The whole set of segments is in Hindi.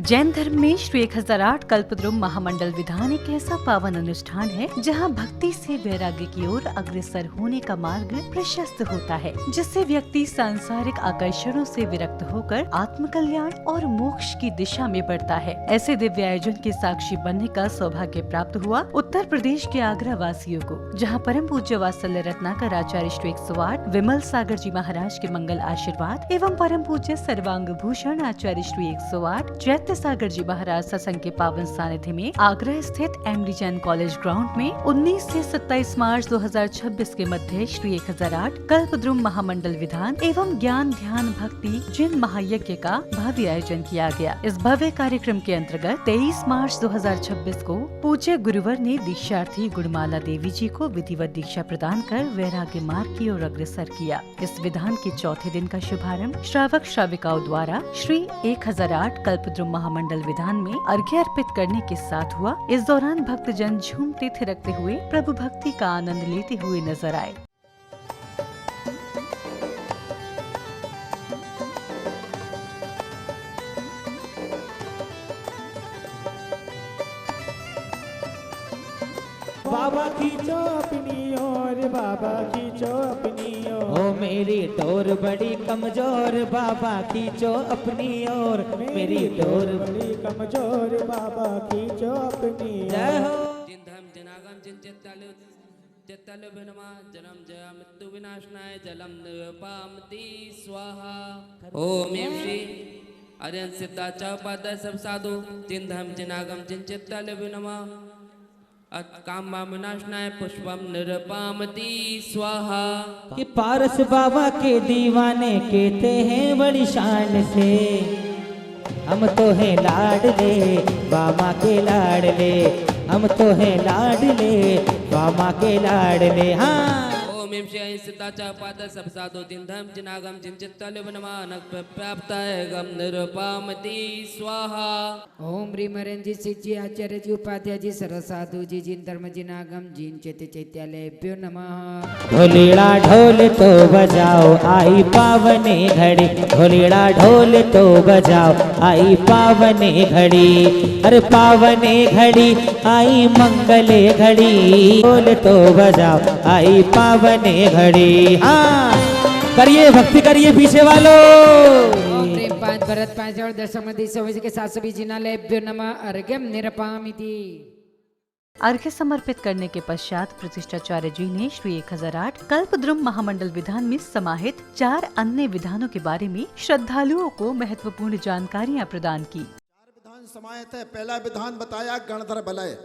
जैन धर्म में श्री 1008 कल्पद्रुम महामंडल विधान एक ऐसा पावन अनुष्ठान है जहां भक्ति से वैराग्य की ओर अग्रसर होने का मार्ग प्रशस्त होता है, जिससे व्यक्ति सांसारिक आकर्षणों से विरक्त होकर आत्म कल्याण और मोक्ष की दिशा में बढ़ता है। ऐसे दिव्य आयोजन के साक्षी बनने का सौभाग्य प्राप्त हुआ उत्तर प्रदेश के आगरा वासियों को, जहाँ परम पूज्य वात्सल्य रत्नाकर आचार्य श्री 108 विमल सागर जी महाराज के मंगल आशीर्वाद एवं परम पूज्य सर्वांग भूषण आचार्य श्री 108 चैत्य सागर जी महाराज सत्संग के पावन सानिध्य में आगरा स्थित एमडी जैन कॉलेज ग्राउंड में 19 से 27 मार्च 2026 के मध्य श्री 1008 कल्पद्रुम महामंडल विधान एवं ज्ञान ध्यान भक्ति जिन महायज्ञ का भव्य आयोजन किया गया। इस भव्य कार्यक्रम के अंतर्गत 23 मार्च 2026 को पूज्य गुरुवर ने दीक्षार्थी गुणमाला देवी जी को विधिवत दीक्षा प्रदान कर वैराग्य मार्ग की ओर अग्रसर किया। इस विधान के चौथे दिन का शुभारंभ श्रावक श्राविकाओं द्वारा श्री 1008 कल्पद्रुम महामंडल विधान में अर्घ्य अर्पित करने के साथ हुआ। इस दौरान भक्तजन झूमते थिरकते हुए प्रभु भक्ति का आनंद लेते हुए नजर आए। बाबा खींचो अपनी ओर, बाबा खींचो अपनी ओर। ओ मेरी डोर बड़ी कमजोर, बाबा खींचो अपनी ओर। मेरी डोर बड़ी कमजोर, बाबा खींचो अपनी ओर। जय हो। जिन धर्म जनागम जिन चित्तल विनमा जन्म जया मृत्यु विनाशनाय जलम निपामति स्वाहा। ओम एम श्री अरियन सिद्धा चौपाद सब साधु जिन धर्म जनागम जिन चित्तल विनमा काम विनाशनाय पुष्पम निरपामति स्वाहा। कि पारस बाबा के दीवाने कहते हैं बड़ी शान से, हम तो हैं लाडले बाबा के लाडले, हम तो हैं लाडले बाबा के लाडले। हाँ। ओम एम श्री सिद्धा चौपाद सब साधु जिन धर्म जिनागम जिन चित्तल विनमानक प्राप्त गम निरपामति स्वाहा। ओम ह्रीम हरें जी सिद्ध जी आचार्य जी उपाध्याय जी सर्व साधु जी जिन धर्म जिनागम जिन चैत्य चैत्यालयभ्यो नमः। ढोलीड़ा ढोल तो बजाओ आई पावने घड़ी, ढोलीड़ा ढोल तो बजाओ आई पावने घड़ी। अरे पावने घड़ी आई मंगले घड़ी, ढोल तो बजाओ आई पावने घड़ी। हाँ करिए भक्ति करिए पीछे वालों। ओम प्रेम पांच भरत पांच और दशम दिशा के साथ सभी जिनालयभ्यो नमः। अर्घ्यम निरपामिति। अर्घ्य समर्पित करने के पश्चात प्रतिष्ठाचार्य जी ने श्री 1008 कल्पद्रुम महामंडल विधान में समाहित 4 अन्य विधानों के बारे में श्रद्धालुओं को महत्वपूर्ण जानकारियां प्रदान की। 4 विधान समाहित है। पहला विधान बताया गणधर बलय,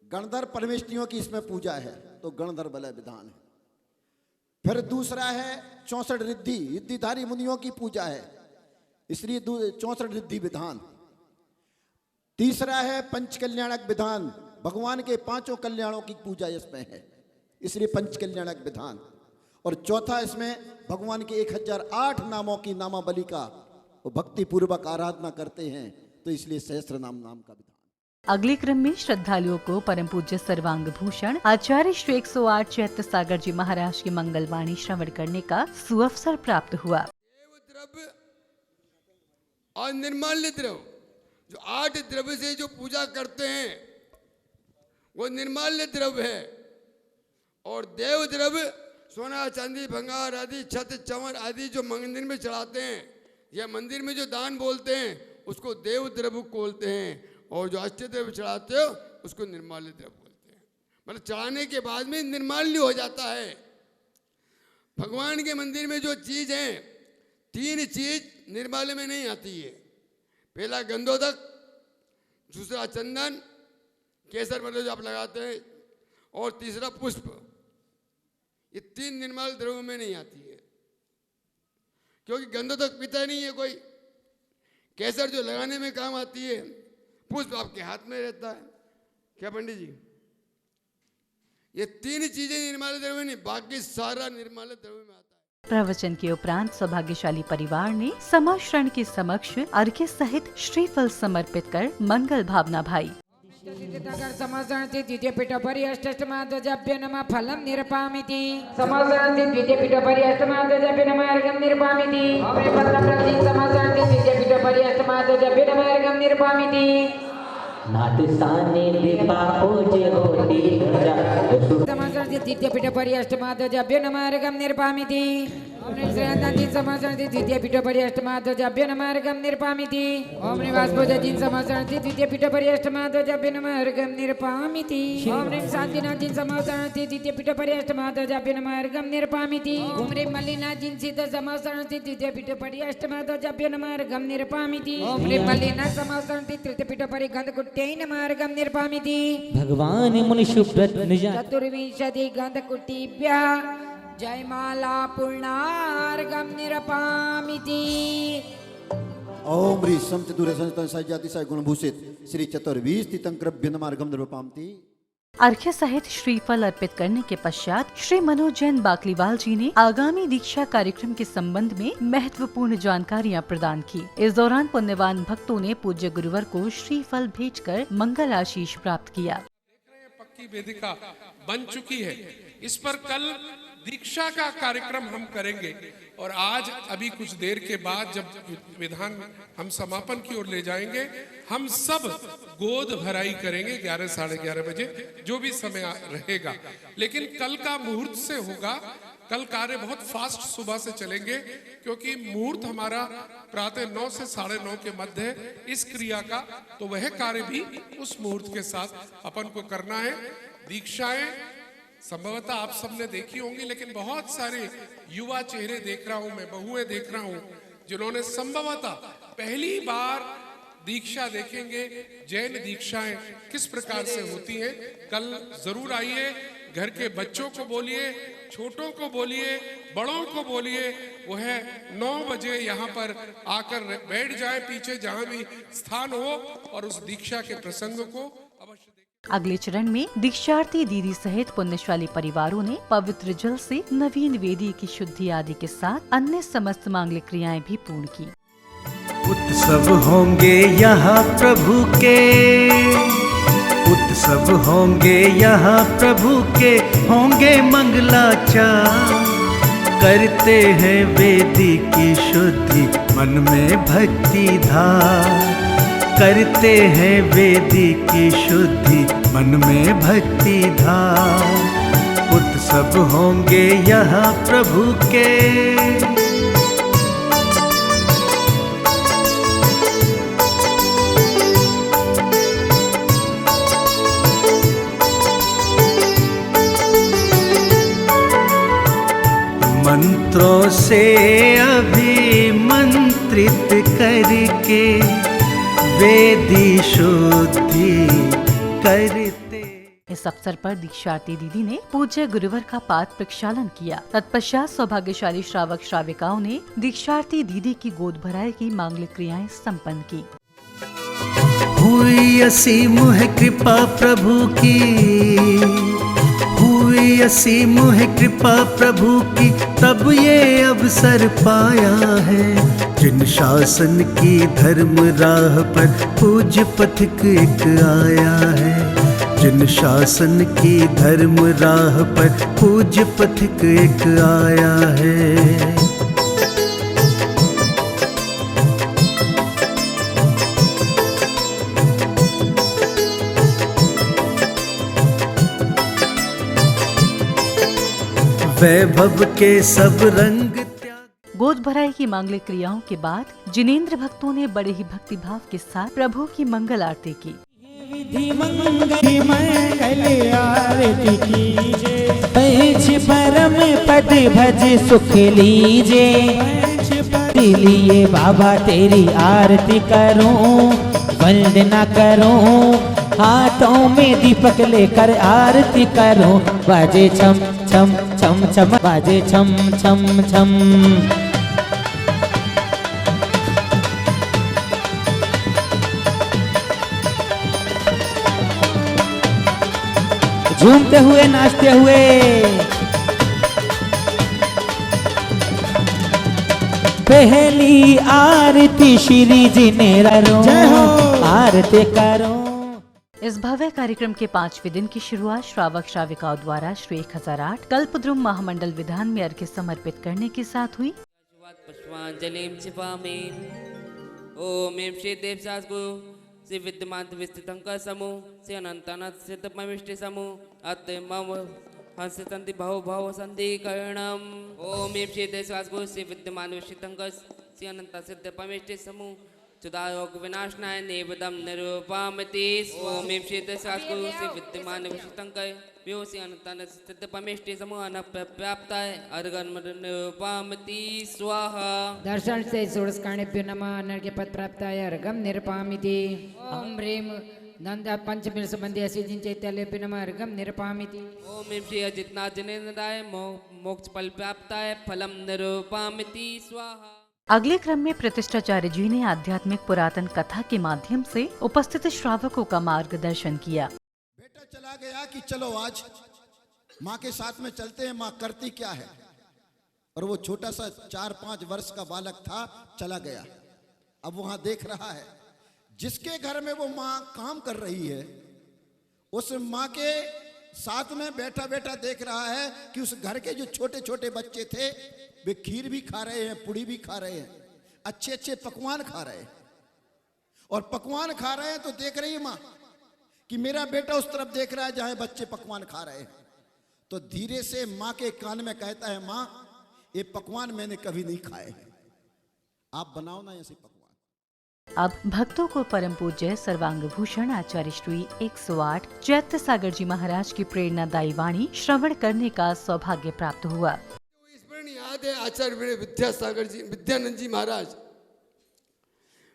गणधर परमेष्टियों की इसमें पूजा है तो गणधर बलय विधान है। फिर दूसरा है 64 रिद्धि, रिद्धिधारी मुनियों की पूजा है, इसलिए 64 रिद्धि विधान। तीसरा है पंच कल्याणक विधान, भगवान के 5 कल्याणों की पूजा इसमें है, इसलिए पंच कल्याणक विधान। और चौथा इसमें भगवान के 1008 नामों की नामावली का वो भक्ति पूर्वक आराधना करते हैं तो इसलिए सहस्त्र नाम का विधान। अगले क्रम में श्रद्धालुओं को परम पूज्य सर्वांग भूषण आचार्य श्री 108 चैत्य सागर जी महाराज की मंगलवाणी श्रवण करने का सुअवसर प्राप्त हुआ। द्रव्य और निर्माल्य द्रव्य, जो 8 द्रव्य से जो पूजा करते हैं वो निर्माल्य द्रव्य है। और देव द्रव्य सोना चांदी भंगार आदि छत चंवर आदि जो मंदिर में चढ़ाते हैं या मंदिर में जो दान बोलते हैं उसको देव द्रव्य बोलते हैं। और जो अष्ट द्रव्य चढ़ाते हो उसको निर्माल्य द्रव्य बोलते हैं। मतलब चढ़ाने के बाद में निर्माल्य हो जाता है। भगवान के मंदिर में जो चीज है 3 चीज निर्माल्य में नहीं आती है। पहला गंधोदक, दूसरा चंदन, केसर मतलब जो आप लगाते हैं, और तीसरा पुष्प। ये 3 निर्माल्य द्रव्यों में नहीं आती है, क्योंकि गंधोदक पीता नहीं है कोई, केसर जो लगाने में काम आती है, पुष्प आपके हाथ में रहता है। क्या पंडित जी? ये 3 चीजें निर्माल्य द्रव्य नहीं, बाकी सारा निर्माल्य द्रव्य में आता है। प्रवचन के उपरांत सौभाग्यशाली परिवार ने समाश्रण के समक्ष अर्घ्य सहित श्रीफल समर्पित कर मंगल भावना भाई। समासरणति द्वितीयपीठोपरि अष्टमाध्वजाभ्यो नमः फलं निरपामिति समासरणति द्वितीयपीठोपरि अष्टमाध्वजाभ्यो नमः अर्घं निरपामिति ओम पद्मप्रति समासरणति द्वितीयपीठोपरि अष्टमाध्वजाभ्यो नमः अर्घं निरपामिति नाथ साने दीपा पूज्य होती ध्वजा समासरणति द्वितीयपीठोपरि अष्टमाध्वजाभ्यो नमः अर्घं निरपामिति ओम श्रीनाथांति समासरणति द्वितीयपीठोपरि अष्टमाध्वजाभ्यो नमः अर्घं निरपामिति ओम निवासपूजाजी समासरणति द्वितीयपीठोपरि अष्टमाध्वजाभ्यो नमः अर्घं निरपामिति ओम ह्रीं शान्तिनाथजी समासरणति द्वितीयपीठोपरि अष्टमाध्वजाभ्यो नमः अर्घं निरपामिति ओम ह्रीं मल्लिनाथजी सिद्ध समासरणति द्वितीयपीठोपरि अष्टमाध्वजाभ्यो नमः अर्घं निरपामिति ओम ह्रीं मल्लिनाथ समासरणति तृतीयपीठोपरि गन्धकुट्यै नमः अर्घं निरपामिति भगवान मुनि सुब्रत निज चतुर्विंशति गन्धकुट्टिभ्यः जयमाला पूर्णार्घं निरपामिति ओम ह्रीं सम चतुर संतन सजातिशय गुणभूषित श्री चतुर्वीस तीर्थंकर नमार्गम निरूपामति। अर्घ्य सहित श्रीफल अर्पित करने के पश्चात श्री मनोज जैन बाकलीवाल जी ने आगामी दीक्षा कार्यक्रम के संबंध में महत्वपूर्ण जानकारियां प्रदान की। इस दौरान पुण्यवान भक्तों ने पूज्य गुरुवर को श्रीफल भेजकर मंगल आशीष प्राप्त किया। पक्की वेदिका बन चुकी है। इस पर कल दीक्षा का कार्यक्रम हम करेंगे और आज अभी कुछ देर के बाद जब विधान हम समापन की ओर ले जाएंगे, हम सब गोद भराई करेंगे 11 साढ़े 11 बजे, जो भी समय रहेगा। लेकिन कल का मुहूर्त से होगा। कल कार्य बहुत फास्ट सुबह से चलेंगे क्योंकि मुहूर्त हमारा प्रातः 9 से 9:30 के मध्य है इस क्रिया का, तो वह कार्य भी उस मुहूर्त के साथ अपन को करना है। दीक्षाएं संभवतः आप सबने देखी होंगी, लेकिन बहुत सारे युवा चेहरे देख रहा हूं मैं, बहुएं देख रहा हूं जिन्होंने संभवतः पहली बार दीक्षा देखेंगे। जैन दीक्षाएं किस प्रकार से होती हैं, कल जरूर आइए। घर के बच्चों को बोलिए, छोटों को बोलिए, बड़ों को बोलिए, वो है 9 बजे यहाँ पर आकर बैठ जाए पीछे जहाँ भी स्थान हो और उस दीक्षा के प्रसंग को अवश्य। अगले चरण में दीक्षार्थी दीदी सहित पुण्यशाली परिवारों ने पवित्र जल से नवीन वेदी की शुद्धि आदि के साथ अन्य समस्त मांगलिक क्रियाएं भी पूर्ण की। उत्सव होंगे यहाँ प्रभु के, उत्सव होंगे यहाँ प्रभु के, होंगे मंगलाचार। करते हैं वेदी की शुद्धि मन में भक्ति धार। करते हैं वेदी की शुद्धि मन में भक्ति धार। उत्सव होंगे यहाँ प्रभु के। मंत्रों से अभिमंत्रित करके वेदी शुद्धि करते। इस अवसर पर दीक्षार्थी दीदी ने पूज्य गुरुवर का पाद प्रक्षालन किया। तत्पश्चात सौभाग्यशाली श्रावक श्राविकाओं ने दीक्षार्थी दीदी की गोद भराई की मांगलिक क्रियाएं संपन्न की। हुई असीम है कृपा प्रभु की, हुई असीम है कृपा प्रभु की, तब ये अवसर पाया है। जिन शासन की धर्म राह पर पूज्य पथिक एक आया है। जिन शासन की धर्म राह पर पूज्य पथिक एक आया है। वैभव के सब रंग त्याग। गोद भराई की मांगलिक क्रियाओं के बाद जिनेंद्र भक्तों ने बड़े ही भक्ति भाव के साथ प्रभु की मंगल आरती की। विधि मंगल आरती कीजे, पैछ परम पद भज सुख लीजे। लिए बाबा तेरी आरती करूं, वंदना करूं, हाथों में दीपक लेकर आरती करूं। बाजे छम छम छम छम, बाजे छम छम छम। झूमते हुए नाचते हुए पहली आरती श्री जी ने करो, आरती करो। इस भव्य कार्यक्रम के 5वें दिन की शुरुआत श्रावक श्राविकाओं द्वारा श्री 1008 कल्पद्रुम महामंडल विधान में अर्घ्य समर्पित करने के साथ हुई। पुष्पांजलिं क्षिपामि। ओम एं श्री देव शास्त्रु श्री विद्यमान विस्तृतं का समूह श्री अनंतानाथ सिद्ध पमिष्टि समूह अत मम हंस संधि भव भव संधिकरणम। ओम एं श्री देव शास्त्रु श्री विद्यमान विस्तृतं का श्री अनंत सिद्ध पमिष्टि समूह चुदायोग विनाशनाय नेवदम निरूपामति। ओम एं श्री देव शास्त्रु श्री विद्यमान विस्तृतं का व्योसी अनंतानाथ सिद्ध पमिष्टि समूह अनप्राप्ताय अर्घन निरूपामति स्वाहा। दर्शन से षोडशकार्णेभ्यो नमः। अनर्घ्य पद प्राप्ताय अर्घम निरपामिति। ओम ह्रीं नंद पंचमी संबंधी असिजिन चैत्यालेभ्यो नमः। अर्घम निरपामिति। ओम एं श्री अजितनाथ जनेन्द्राय मोक्ष फल प्राप्ताय फलम निरूपामिति स्वाहा। अगले क्रम में प्रतिष्ठाचार्य जी ने आध्यात्मिक पुरातन कथा के माध्यम से उपस्थित श्रावकों का मार्गदर्शन किया। बेटा चला गया कि चलो आज माँ के साथ में चलते हैं, माँ करती क्या है। और वो छोटा सा 4-5 वर्ष का बालक था, चला गया। अब वहां देख रहा है जिसके घर में वो माँ काम कर रही है, उस माँ के साथ में बैठा बैठा देख रहा है कि उस घर के जो छोटे छोटे बच्चे थे वे खीर भी खा रहे हैं, पुड़ी भी खा रहे हैं, अच्छे अच्छे पकवान खा रहे हैं। और पकवान खा रहे हैं तो देख रही है माँ कि मेरा बेटा उस तरफ देख रहा है जहां बच्चे पकवान खा रहे हैं। तो धीरे से माँ के कान में कहता है, माँ ये पकवान मैंने कभी नहीं खाए हैं, आप बनाओ ना ऐसे पकवान। अब भक्तों को परम पूज्य सर्वांग भूषण आचार्य श्री 108 चैत्य सागर जी महाराज की प्रेरणादायी वाणी श्रवण करने का सौभाग्य प्राप्त हुआ। याद है आचार्य विद्यासागर जी, विद्यानंद जी महाराज,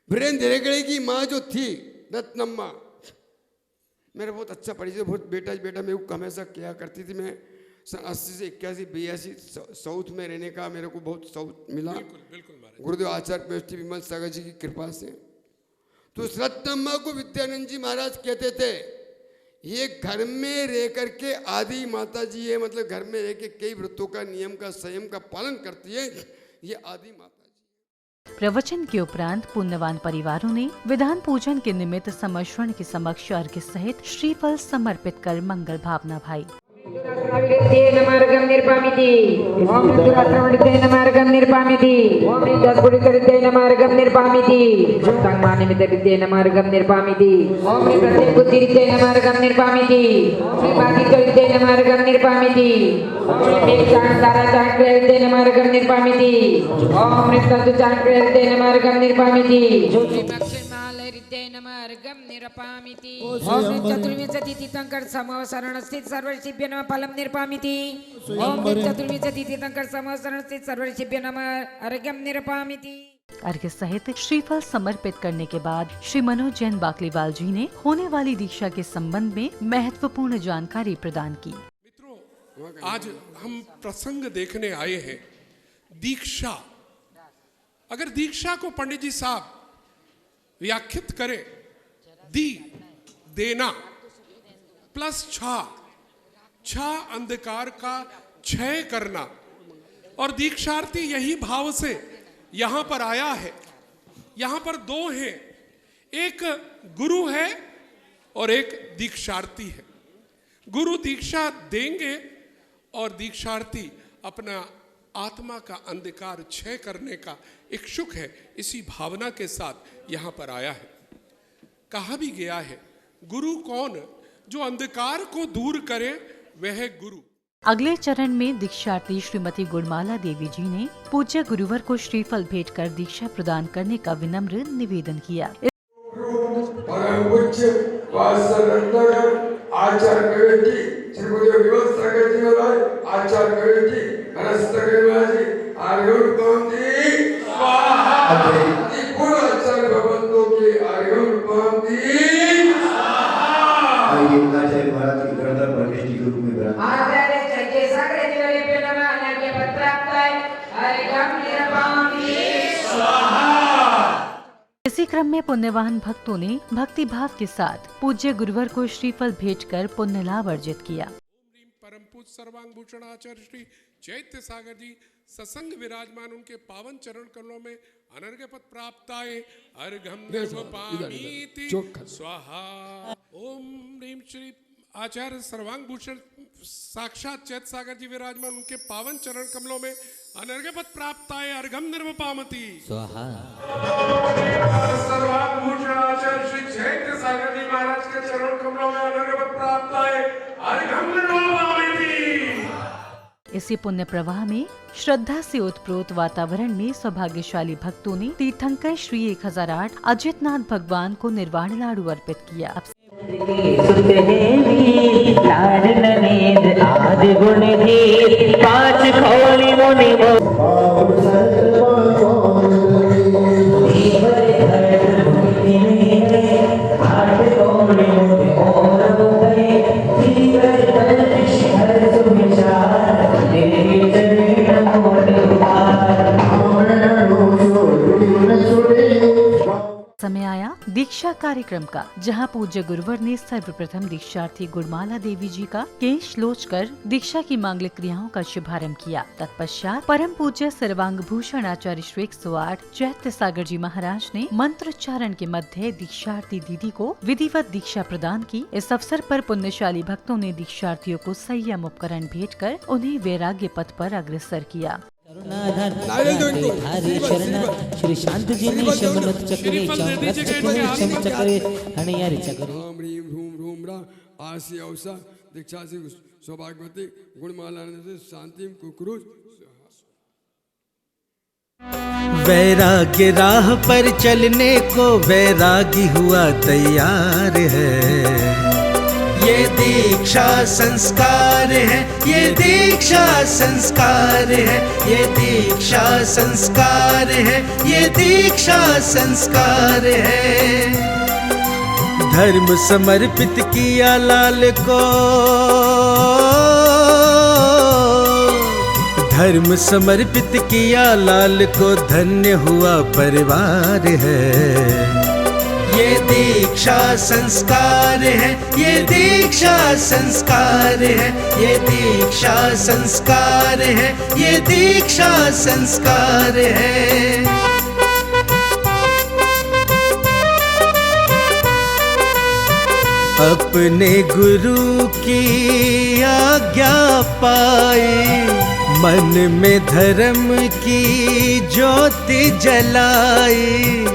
वीरेंद्र हेगड़े की माँ जो थी रत्नम्मा, मेरा बहुत अच्छा परिचय, बहुत बेटा मेरे को हमेशा किया करती थी। मैं 80 से 81-82 साउथ में रहने का मेरे को बहुत साउथ मिला, गुरुदेव आचार्य पमिष्टि विमल सागर जी की कृपा से। तो उस रत्नम्मा को विद्यानंद जी महाराज कहते थे, ये घर में रह करके आदि माता जी है, मतलब घर में रह के कई व्रतों का नियम का संयम का पालन करती है, ये आदि माता जी। प्रवचन के उपरांत पुण्यवान परिवारों ने विधान पूजन के निमित्त समर्षण के समक्ष अर्घ्य सहित श्रीफल समर्पित कर मंगल भावना भाई। नमार्गम निर्पामिति। ओम दुराश्रवणिते नमार्गम निर्पामिति। ओम दसगुणिते नमार्गम निर्पामिति। संगमानिमिते विद्ये नमार्गम निर्पामिति। ओम प्रत्येक बुद्धिरिते नमार्गम निर्पामिति। ओम बाधितरिते नमार्गम निर्पामिति। ओम चाण तारा चाक्रिते नमार्गम निर्पामिति। ओम तंतु चाक्रिते नमार्गम निर्पामिति। ज्योतिमक्षमालरिते नमार्गम निर्पामिति। ओम चतुर्विंशति तीर्थंकर समवसरण स्थित सर्वऋषिभ्यो नमः फलम निर्पामिति। ओम चतुर्विंशति तीर्थंकर समवसरण स्थित सर्वऋषिभ्यो नमः अर्घ्यम निर्पामिति। अर्घ्य सहित श्रीफल समर्पित करने के बाद श्री मनोज जैन बाकलीवाल जी ने होने वाली दीक्षा के संबंध में महत्वपूर्ण जानकारी प्रदान की। मित्रों, आज हम प्रसंग देखने आए हैं दीक्षा। अगर दीक्षा को पंडित जी साहब व्याख्यात करें, दी देना प्लस छा अंधकार का क्षय करना, और दीक्षार्थी यही भाव से यहां पर आया है। यहां पर दो हैं, एक गुरु है और एक दीक्षार्थी है। गुरु दीक्षा देंगे और दीक्षार्थी अपना आत्मा का अंधकार क्षय करने का इच्छुक है। इसी भावना के साथ यहां पर आया है। कहा भी गया है, गुरु कौन? जो अंधकार को दूर करे वह है गुरु। अगले चरण में दीक्षार्थी श्रीमती गुणमाला देवी जी ने पूज्य गुरुवर को श्रीफल भेंट कर दीक्षा प्रदान करने का विनम्र निवेदन किया। इसी क्रम में पुण्यवान भक्तों ने भक्ति भाव के साथ पूज्य गुरुवर को श्रीफल भेंट कर पुण्य लाभ अर्जित किया। परम पूज्य सर्वांग भूषण आचार्य श्री चैत्य सागर जी सत्संग विराजमान, उनके पावन चरण कमलों में अनर्घ्य पद प्राप्ताय अर्घम इधर, निर्वपामीति चौखट। स्वाहा। ओम ह्रीं श्री आचार्य सर्वांग भूषण साक्षात चैत सागर जी विराजमान, उनके पावन चरण कमलों में अनर्घ्य पद प्राप्ताय अर्घम निर्वपामति स्वाहा। सर्वांग भूषण आचार्य श्री चैत सागर जी महाराज के चरण कमलों में अनर्घ्य पद प्राप्ताय अर्घम निर्वपामति। इसी पुण्य प्रवाह में श्रद्धा से उत्प्रोत वातावरण में सौभाग्यशाली भक्तों ने तीर्थंकर श्री 1008 अजितनाथ भगवान को निर्वाण लाडू अर्पित किया। आदि गुण धीर पांच खोली मुनि समय आया दीक्षा कार्यक्रम का, जहां पूज्य गुरुवर ने सर्वप्रथम दीक्षार्थी गुणमाला देवी जी का केश लोच कर दीक्षा की मांगलिक क्रियाओं का शुभारंभ किया। तत्पश्चात परम पूज्य सर्वांग भूषण आचार्य श्री 108 चैत्य सागर जी महाराज ने मंत्रोच्चारण के मध्य दीक्षार्थी दीदी को विधिवत दीक्षा प्रदान की। इस अवसर पर पुण्यशाली भक्तों ने दीक्षार्थियों को संयम उपकरण भेंट कर उन्हें वैराग्य पथ पर अग्रसर किया। श्री शांत जी ने शमनत चक्रे चक्रे हणियारी चक्रे ओम ह्रीं ह्रूं ह्रूं रा आसी औसा दीक्षा से सौभाग्यवती गुणमाला से शांति कुकुरु। वैराग्य राह पर चलने को वैरागी हुआ तैयार है। ये दीक्षा संस्कार है, ये दीक्षा संस्कार है, ये दीक्षा संस्कार है, ये दीक्षा संस्कार है। धर्म समर्पित किया लाल को, धर्म समर्पित किया लाल को, धन्य हुआ परिवार है। ये दीक्षा संस्कार है, ये दीक्षा संस्कार है, ये दीक्षा संस्कार है, ये दीक्षा संस्कार है। अपने गुरु की आज्ञा पाए, मन में धर्म की ज्योति जलाए,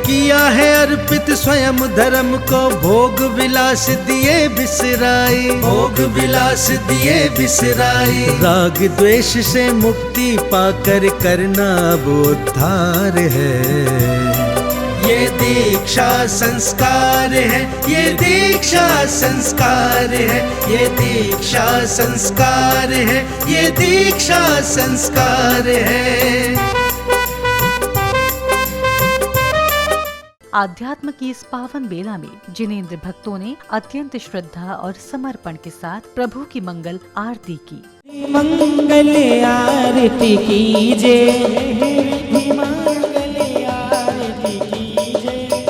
किया है अर्पित स्वयं धर्म को, भोग विलास दिए बिसराए, भोग विलास दिए बिसराए। राग द्वेष से मुक्ति पाकर करना अब उद्धार है। ये दीक्षा संस्कार है, ये दीक्षा संस्कार है, ये दीक्षा संस्कार है, ये दीक्षा संस्कार है। आध्यात्म की इस पावन बेला में जिनेंद्र भक्तों ने अत्यंत श्रद्धा और समर्पण के साथ प्रभु की मंगल आरती की। मंगल आरती कीजे,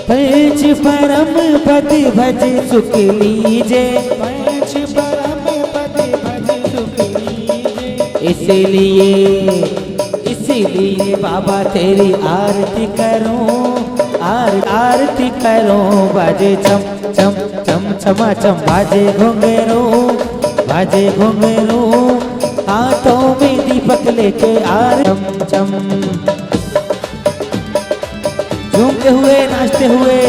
पंच परम पद भज सुख लीजे, पंच परम पद भज सुख लीजे। इसीलिए बाबा तेरी आरती करूं, आरती करूं। बाजे चम चम चम चमा चम, बाजे घुंघरू, हाथों में दीपक लेके चम चम, झूमते हुए नाचते हुए